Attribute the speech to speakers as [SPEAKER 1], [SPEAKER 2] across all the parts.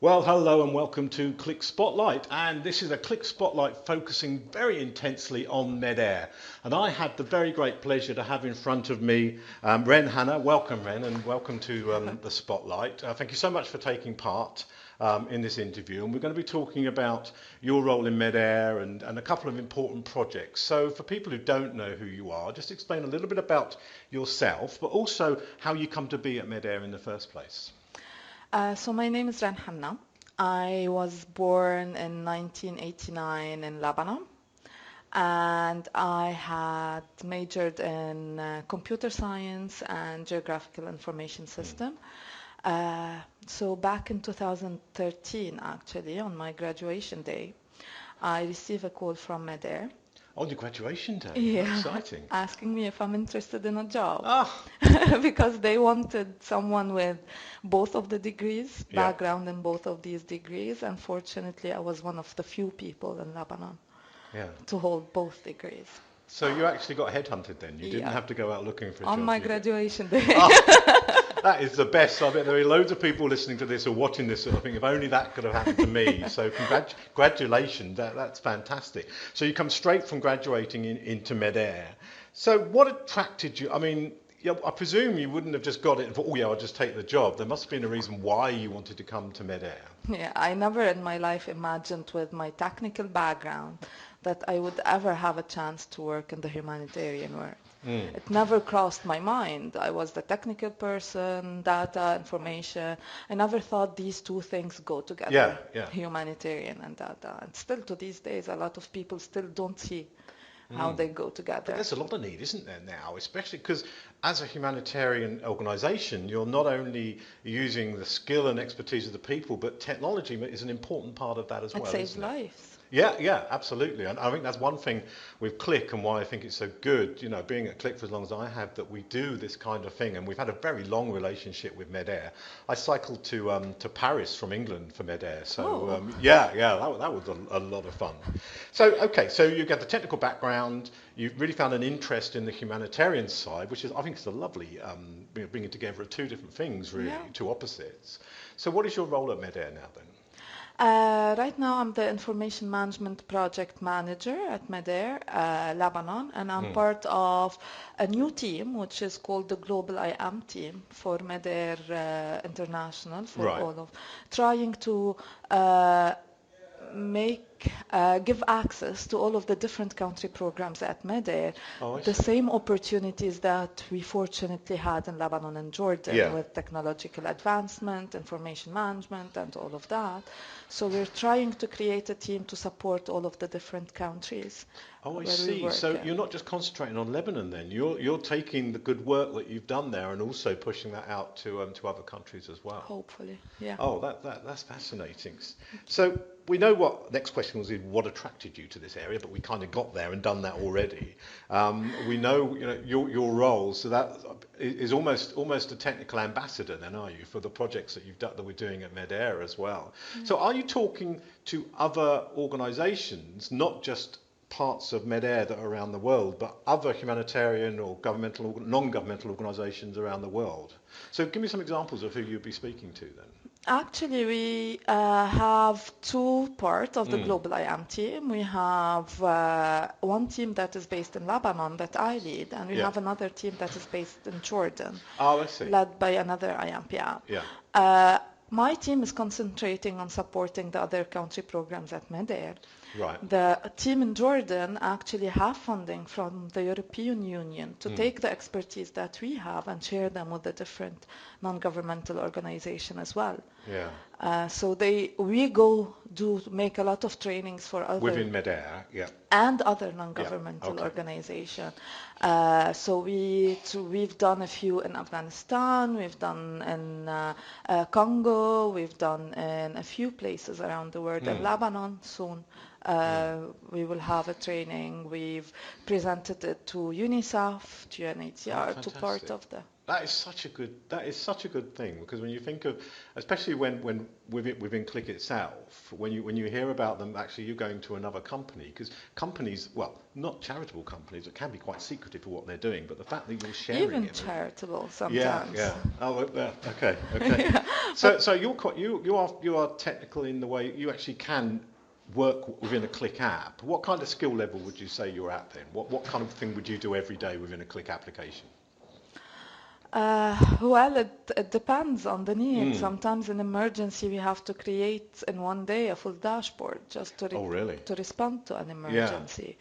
[SPEAKER 1] Well, hello and welcome to Qlik Spotlight. And this is a Qlik Spotlight focusing very intensely on Medair. And I had the very great pleasure to have in front of me Reine Hanna. Welcome, Reine, and welcome to the Spotlight. Thank you so much for taking part in this interview. And we're going to be talking about your role in Medair and a couple of important projects. So for people who don't know who you are, just explain a little bit about yourself, but also how you come to be at Medair in the first place.
[SPEAKER 2] So my name is Reine Hanna. I was born in 1989 in Lebanon, and I had majored in computer science and geographical information system. So back in 2013, actually, on my graduation day, I received a call from Medair.
[SPEAKER 1] On your graduation day, how
[SPEAKER 2] Yeah,
[SPEAKER 1] exciting.
[SPEAKER 2] asking me if I'm interested in a job
[SPEAKER 1] Ah,
[SPEAKER 2] because they wanted someone with both of the degrees,
[SPEAKER 1] yeah.
[SPEAKER 2] background in both of these degrees. Unfortunately, I was one of the few people in Lebanon
[SPEAKER 1] Yeah.
[SPEAKER 2] to hold both degrees.
[SPEAKER 1] So you actually got headhunted then. You didn't
[SPEAKER 2] Yeah,
[SPEAKER 1] have to go out looking for a
[SPEAKER 2] on
[SPEAKER 1] job.
[SPEAKER 2] my
[SPEAKER 1] You get...
[SPEAKER 2] graduation day.
[SPEAKER 1] Oh, that is the best. I bet there are loads of people listening to this or watching this sort of thing. If only that could have happened to me. So congratulations. That's fantastic. So you come straight from graduating into Medair. So what attracted you? I mean, yeah, I presume you wouldn't have just got it and thought, oh yeah, I'll just take the job. There must have been a reason why you wanted to come to Medair.
[SPEAKER 2] Yeah, I never in my life imagined with my technical background that I would ever have a chance to work in the humanitarian work.
[SPEAKER 1] Mm.
[SPEAKER 2] It never crossed my mind. I was the technical person, data, information. I never thought these two things go
[SPEAKER 1] Yeah,
[SPEAKER 2] together,
[SPEAKER 1] yeah.
[SPEAKER 2] humanitarian and data. And still to these days, a lot of people still don't see how
[SPEAKER 1] Mm.
[SPEAKER 2] they go
[SPEAKER 1] But
[SPEAKER 2] together.
[SPEAKER 1] there's a lot of need, isn't there now? Especially because as a humanitarian organisation, you're not only using the skill and expertise of the people, but technology is an important part of that as
[SPEAKER 2] It
[SPEAKER 1] well,
[SPEAKER 2] saves
[SPEAKER 1] isn't it?
[SPEAKER 2] lives.
[SPEAKER 1] Yeah, yeah, absolutely. And I think that's one thing with Qlik and why I think it's so good, you know, being at Qlik for as long as I have, that we do this kind of thing. And we've had a very long relationship with Medair. I cycled to Paris from England for Medair. So
[SPEAKER 2] Oh,
[SPEAKER 1] yeah, that was a lot of fun. So, okay, so you get the technical background, you've really found an interest in the humanitarian side, which is, I think, is a lovely bringing together of two different things, really,
[SPEAKER 2] yeah.
[SPEAKER 1] two opposites. So what is your role at Medair now then?
[SPEAKER 2] Right now, I'm the information management project manager at Medair, Lebanon, and I'm
[SPEAKER 1] Mm.
[SPEAKER 2] part of a new team which is called the Global IM team for Medair International, for
[SPEAKER 1] Right.
[SPEAKER 2] all of trying to uh, give access to all of the different country programs at Medair,
[SPEAKER 1] Oh, I
[SPEAKER 2] the
[SPEAKER 1] see.
[SPEAKER 2] same opportunities that we fortunately had in Lebanon and Jordan
[SPEAKER 1] Yeah.
[SPEAKER 2] with technological advancement, information management, and all of that. So we're trying to create a team to support all of the different countries
[SPEAKER 1] Oh, I
[SPEAKER 2] where we
[SPEAKER 1] see.
[SPEAKER 2] work
[SPEAKER 1] So
[SPEAKER 2] in.
[SPEAKER 1] you're not just concentrating on Lebanon then. You're taking the good work that you've done there and also pushing that out to other countries as well.
[SPEAKER 2] Hopefully, yeah.
[SPEAKER 1] Oh, that's fascinating. So we know what next question was: is what attracted you to this area, but we kind of got there and done that already. We know, you know, your role, so that is almost a technical ambassador then, are you, for the projects that you've done that we're doing at Medair as well?
[SPEAKER 2] Yeah.
[SPEAKER 1] So are you talking to other organisations, not just parts of Medair that are around the world, but other humanitarian or governmental, non-governmental organisations around the world? So give me some examples of who you'd be speaking to then.
[SPEAKER 2] Actually, we have two parts of the
[SPEAKER 1] Mm.
[SPEAKER 2] Global IAM team. We have one team that is based in Lebanon that I lead, and we
[SPEAKER 1] Yeah.
[SPEAKER 2] have another team that is based in Jordan,
[SPEAKER 1] Oh, I see.
[SPEAKER 2] led by another IAM PM.
[SPEAKER 1] Yeah.
[SPEAKER 2] My team is concentrating on supporting the other country programs at Medair.
[SPEAKER 1] Right.
[SPEAKER 2] The team in Jordan actually have funding from the European Union to
[SPEAKER 1] Mm.
[SPEAKER 2] take the expertise that we have and share them with the different non-governmental organizations as well.
[SPEAKER 1] Yeah.
[SPEAKER 2] So we go do make a lot of trainings for other
[SPEAKER 1] Within Medair. Yeah.
[SPEAKER 2] and other
[SPEAKER 1] Yeah.
[SPEAKER 2] non-governmental
[SPEAKER 1] Okay.
[SPEAKER 2] organizations. So we've done a few in Afghanistan, we've done in Congo, we've done in a few places around the world. In
[SPEAKER 1] Mm.
[SPEAKER 2] Lebanon soon,
[SPEAKER 1] Mm.
[SPEAKER 2] we will have a training. We've presented it to UNICEF, to
[SPEAKER 1] Oh,
[SPEAKER 2] UNHCR, to part
[SPEAKER 1] fantastic.
[SPEAKER 2] of the
[SPEAKER 1] That is such a good thing, because when you think of, especially when within Qlik itself, when you hear about them actually you going to another company, because companies, well, not charitable companies, it can be quite secretive for what they're doing, but the fact that you're sharing
[SPEAKER 2] Even
[SPEAKER 1] it with,
[SPEAKER 2] charitable
[SPEAKER 1] yeah,
[SPEAKER 2] sometimes.
[SPEAKER 1] yeah. Oh, well, yeah. Okay, okay.
[SPEAKER 2] Yeah,
[SPEAKER 1] So
[SPEAKER 2] but
[SPEAKER 1] you are technical in the way you actually can work within a Qlik app. What kind of skill level would you say you're at then? What kind of thing would you do every day within a Qlik application?
[SPEAKER 2] well, it depends on the need.
[SPEAKER 1] Mm.
[SPEAKER 2] Sometimes in emergency we have to create in one day a full dashboard just
[SPEAKER 1] Oh, really?
[SPEAKER 2] to respond to an
[SPEAKER 1] Yeah.
[SPEAKER 2] emergency.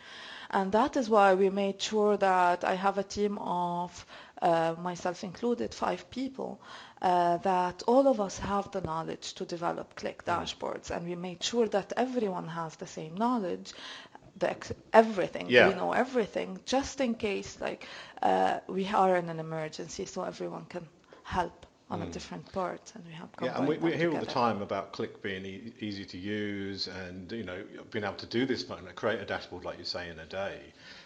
[SPEAKER 2] And that is why we made sure that I have a team of, myself included, 5 people, that all of us have the knowledge to develop Qlik
[SPEAKER 1] Mm.
[SPEAKER 2] dashboards. And we made sure that everyone has the same knowledge, everything. We
[SPEAKER 1] Yeah.
[SPEAKER 2] know everything, just in case, like, we are in an emergency, so everyone can help on a
[SPEAKER 1] Mm.
[SPEAKER 2] different part, and we have
[SPEAKER 1] Yeah, and
[SPEAKER 2] combined
[SPEAKER 1] we
[SPEAKER 2] them
[SPEAKER 1] hear all the
[SPEAKER 2] together.
[SPEAKER 1] time about Qlik being easy to use, and being able to do this, create a dashboard like you say in a day.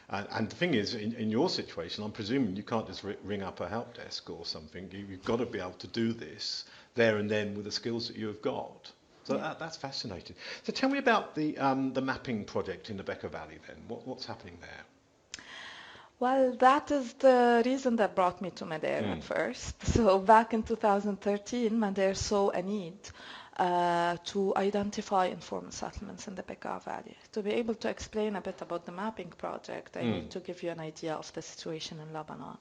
[SPEAKER 1] And the thing is, in your situation, I'm presuming you can't just ring up a help desk or something. You've got to be able to do this there and then with the skills that you've got. So
[SPEAKER 2] Yeah.
[SPEAKER 1] that's fascinating. So tell me about the mapping project in the Becker Valley then. What's happening there?
[SPEAKER 2] Well, that is the reason that brought me to Medair at
[SPEAKER 1] Mm.
[SPEAKER 2] first. So back in 2013, Medair saw a need to identify informal settlements in the Bekaa Valley. To be able to explain a bit about the mapping project, I
[SPEAKER 1] Mm.
[SPEAKER 2] need to give you an idea of the situation in Lebanon.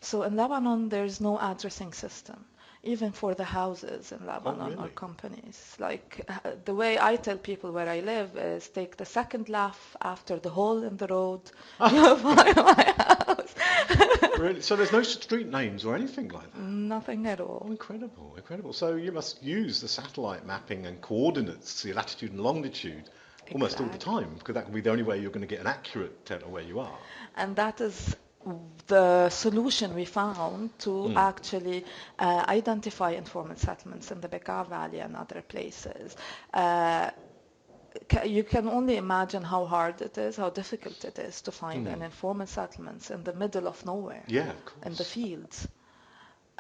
[SPEAKER 2] So in Lebanon, there's no addressing system, even for the houses in
[SPEAKER 1] Oh,
[SPEAKER 2] Lebanon or
[SPEAKER 1] really?
[SPEAKER 2] companies. Like, the way I tell people where I live is take the second left after the hole in the road, you'll find my house.
[SPEAKER 1] Really? So there's no street names or anything like that?
[SPEAKER 2] Nothing at
[SPEAKER 1] Oh,
[SPEAKER 2] all.
[SPEAKER 1] incredible, incredible. So you must use the satellite mapping and coordinates, the latitude and longitude, almost all the
[SPEAKER 2] Exactly.
[SPEAKER 1] time, because that can be the only way you're going to get an accurate tell of where you are.
[SPEAKER 2] And that is the solution we found to
[SPEAKER 1] Mm.
[SPEAKER 2] actually identify informal settlements in the Bekaa Valley and other places. Uh, you can only imagine how hard it is, how difficult it is to find
[SPEAKER 1] Mm.
[SPEAKER 2] an informal settlements in the middle of nowhere,
[SPEAKER 1] Yeah, of
[SPEAKER 2] in the
[SPEAKER 1] course.
[SPEAKER 2] fields.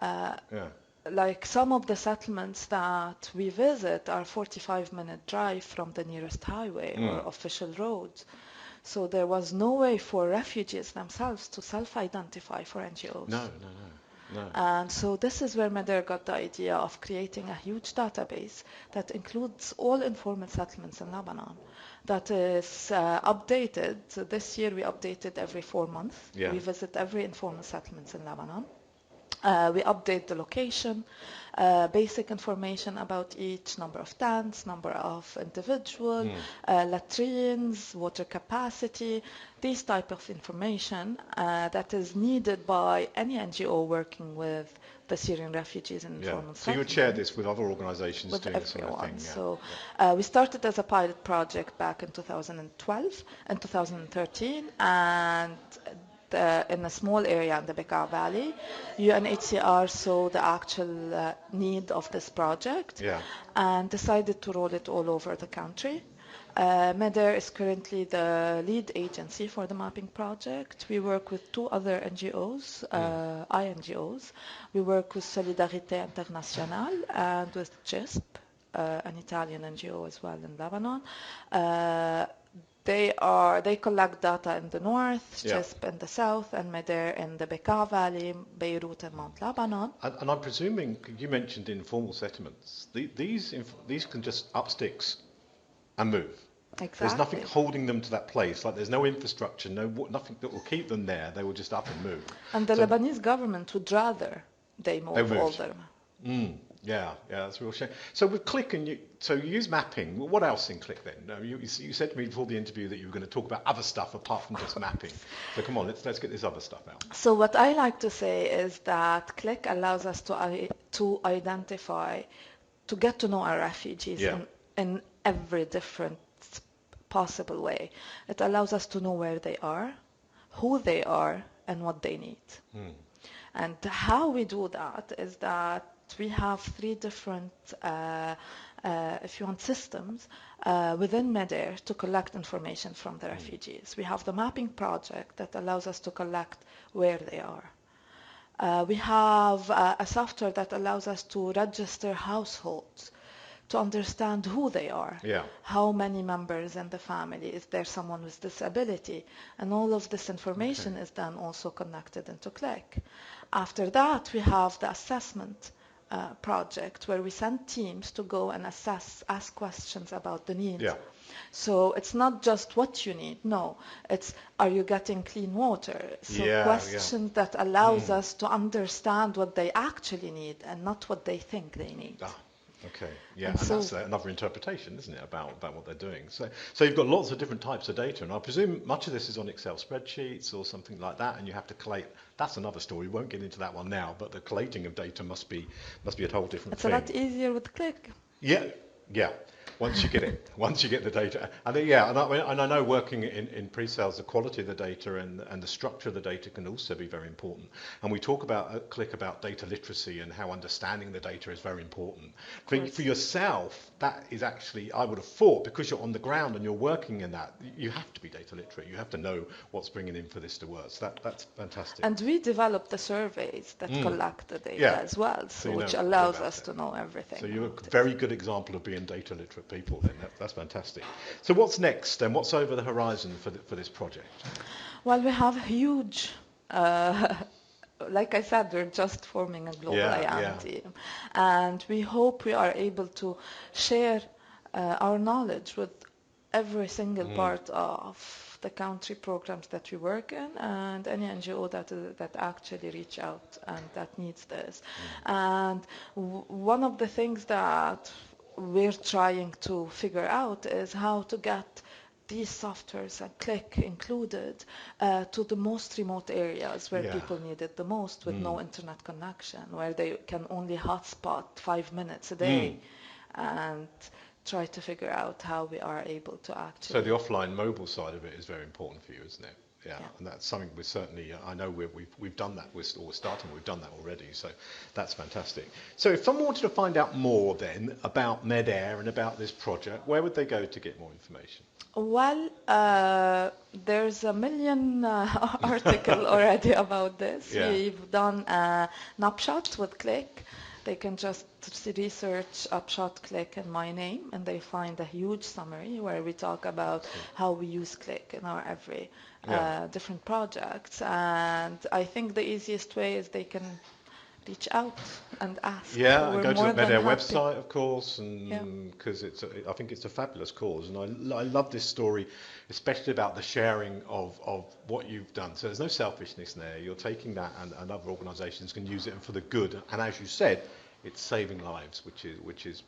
[SPEAKER 2] Uh,
[SPEAKER 1] Yeah.
[SPEAKER 2] like some of the settlements that we visit are 45-minute drive from the nearest highway or
[SPEAKER 1] Mm.
[SPEAKER 2] official roads. So there was no way for refugees themselves to self-identify for
[SPEAKER 1] No,
[SPEAKER 2] NGOs.
[SPEAKER 1] no, no, no.
[SPEAKER 2] And so this is where Medair got the idea of creating a huge database that includes all informal settlements in Lebanon that is updated. So this year we updated every 4 months.
[SPEAKER 1] Yeah.
[SPEAKER 2] We visit every informal settlements in Lebanon. We update the location, basic information about each, number of tents, number of individual,
[SPEAKER 1] Mm.
[SPEAKER 2] latrines, water capacity, these type of information that is needed by any NGO working with the Syrian refugees in
[SPEAKER 1] Yeah.
[SPEAKER 2] informal
[SPEAKER 1] So you would share
[SPEAKER 2] settlement
[SPEAKER 1] this with other organisations
[SPEAKER 2] with
[SPEAKER 1] doing the similar
[SPEAKER 2] everyone.
[SPEAKER 1] thing, yeah.
[SPEAKER 2] So
[SPEAKER 1] Yeah.
[SPEAKER 2] we started as a pilot project back in 2012 and 2013, and in a small area in the Bekaa Valley. UNHCR saw the actual need of this project
[SPEAKER 1] Yeah.
[SPEAKER 2] and decided to roll it all over the country. Medair is currently the lead agency for the mapping project. We work with 2 other NGOs,
[SPEAKER 1] Mm.
[SPEAKER 2] INGOs. We work with Solidarité Internationale and with GISP, an Italian NGO as well in Lebanon. Uh, they collect data in the north,
[SPEAKER 1] Yeah.
[SPEAKER 2] GISP in the south, and Medair in the Bekaa Valley, Beirut, and Mount Lebanon.
[SPEAKER 1] And I'm presuming you mentioned informal settlements. These can just up sticks and move. There's nothing
[SPEAKER 2] Exactly.
[SPEAKER 1] holding them to that place. Like there's no infrastructure, nothing that will keep them there. They will just up and move.
[SPEAKER 2] And the
[SPEAKER 1] So
[SPEAKER 2] Lebanese government would rather they
[SPEAKER 1] they
[SPEAKER 2] move all
[SPEAKER 1] moved.
[SPEAKER 2] their.
[SPEAKER 1] Mm. Yeah, yeah, that's a real shame. So with Qlik so you use mapping. What else in Qlik then? You said to me before the interview that you were going to talk about other stuff apart from just mapping. So come on, let's get this other stuff out.
[SPEAKER 2] So what I like to say is that Qlik allows us to identify, to get to know our refugees
[SPEAKER 1] Yeah.
[SPEAKER 2] in every different possible way. It allows us to know where they are, who they are, and what they need.
[SPEAKER 1] Mm.
[SPEAKER 2] And how we do that is that we have 3 different, if you want, systems within Medair to collect information from the refugees. We have the mapping project that allows us to collect where they are. We have a software that allows us to register households to understand who they are,
[SPEAKER 1] Yeah.
[SPEAKER 2] how many members in the family, is there someone with disability, and all of this information
[SPEAKER 1] Okay.
[SPEAKER 2] is then also connected into Qlik. After that, we have the assessment project where we send teams to go and assess, ask questions about the needs.
[SPEAKER 1] Yeah.
[SPEAKER 2] So it's not just what you need, no, it's are you getting clean water? So
[SPEAKER 1] Yeah. Yeah.
[SPEAKER 2] questions that allows us to understand what they actually need and not what they think they need.
[SPEAKER 1] Ah, okay. Yeah,
[SPEAKER 2] And
[SPEAKER 1] and
[SPEAKER 2] so
[SPEAKER 1] that's another interpretation, isn't it, about what they're doing. So you've got lots of different types of data, and I presume much of this is on Excel spreadsheets or something like that, and you have to collate. That's another story. We won't get into that one now, but the collating of data must be a whole different
[SPEAKER 2] it's a
[SPEAKER 1] thing.
[SPEAKER 2] lot easier with Qlik.
[SPEAKER 1] Yeah, yeah. Once you get it, once you get the data, and then, yeah, and I know working in pre-sales, the quality of the data and the structure of the data can also be very important. And we talk about at Qlik about data literacy and how understanding the data is very important.
[SPEAKER 2] Of
[SPEAKER 1] For
[SPEAKER 2] course.
[SPEAKER 1] yourself, that is actually, I would have thought, because you're on the ground and you're working in that, you have to be data literate. You have to know what's bringing in for this to work. So that's fantastic.
[SPEAKER 2] And we developed the surveys that
[SPEAKER 1] Mm.
[SPEAKER 2] collect the data
[SPEAKER 1] Yeah.
[SPEAKER 2] as well,
[SPEAKER 1] So
[SPEAKER 2] so
[SPEAKER 1] you
[SPEAKER 2] which
[SPEAKER 1] know all
[SPEAKER 2] allows
[SPEAKER 1] about
[SPEAKER 2] us
[SPEAKER 1] it.
[SPEAKER 2] to know everything
[SPEAKER 1] So you're
[SPEAKER 2] about
[SPEAKER 1] a
[SPEAKER 2] it.
[SPEAKER 1] very good example of being data literate people then. That's fantastic. So what's next then? What's over the horizon for this project?
[SPEAKER 2] Well, we have huge, uh, like I said, we're just forming a global
[SPEAKER 1] Yeah,
[SPEAKER 2] IAM
[SPEAKER 1] yeah.
[SPEAKER 2] team. And we hope we are able to share our knowledge with every single part of the country programs that we work in and any NGO that actually reach out and that needs this. And one of the things that we're trying to figure out is how to get these softwares and Qlik included to the most remote areas where
[SPEAKER 1] Yeah.
[SPEAKER 2] people need it the most with no internet connection, where they can only hotspot 5 minutes a day and try to figure out how we are able to
[SPEAKER 1] So
[SPEAKER 2] actually.
[SPEAKER 1] the offline mobile side of it is very important for you, isn't it? Yeah,
[SPEAKER 2] Yeah.
[SPEAKER 1] and that's something we're certainly, I know we've done that, we're starting, we've done that already, so that's fantastic. So if someone wanted to find out more then about Medair and about this project, where would they go to get more information?
[SPEAKER 2] Well, there's a million article already about this.
[SPEAKER 1] Yeah.
[SPEAKER 2] We've done a snapshot with Qlik. They can just research upshot Qlik and my name, and they find a huge summary where we talk about how we use Qlik in our every
[SPEAKER 1] Yeah.
[SPEAKER 2] different projects. And I think the easiest way is they can reach out and ask.
[SPEAKER 1] Yeah, and
[SPEAKER 2] We're
[SPEAKER 1] go to
[SPEAKER 2] more
[SPEAKER 1] the
[SPEAKER 2] than
[SPEAKER 1] Medair
[SPEAKER 2] happy.
[SPEAKER 1] website, of course,
[SPEAKER 2] Yeah.
[SPEAKER 1] and because I think it's a fabulous cause, and I love this story, especially about the sharing of what you've done. So there's no selfishness there. You're taking that, and other organisations can use it for the good. And as you said, it's saving lives, which is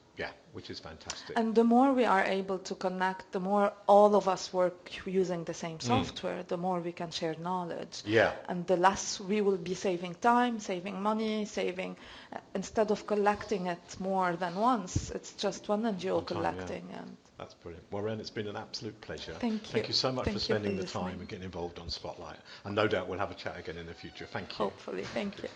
[SPEAKER 1] fantastic.
[SPEAKER 2] And the more we are able to connect, the more all of us work using the same software, the more we can share knowledge.
[SPEAKER 1] Yeah.
[SPEAKER 2] And the less we will be saving time, saving money, instead of collecting it more than once, it's just one NGO
[SPEAKER 1] One time, yeah.
[SPEAKER 2] collecting. And
[SPEAKER 1] That's brilliant. Well, Ren, it's been an absolute pleasure.
[SPEAKER 2] thank you.
[SPEAKER 1] Thank you so much for
[SPEAKER 2] Thank you for
[SPEAKER 1] spending the time
[SPEAKER 2] listening.
[SPEAKER 1] and getting involved on Spotlight. And no doubt we'll have a chat again in the future. Thank you.
[SPEAKER 2] Hopefully. Thank you.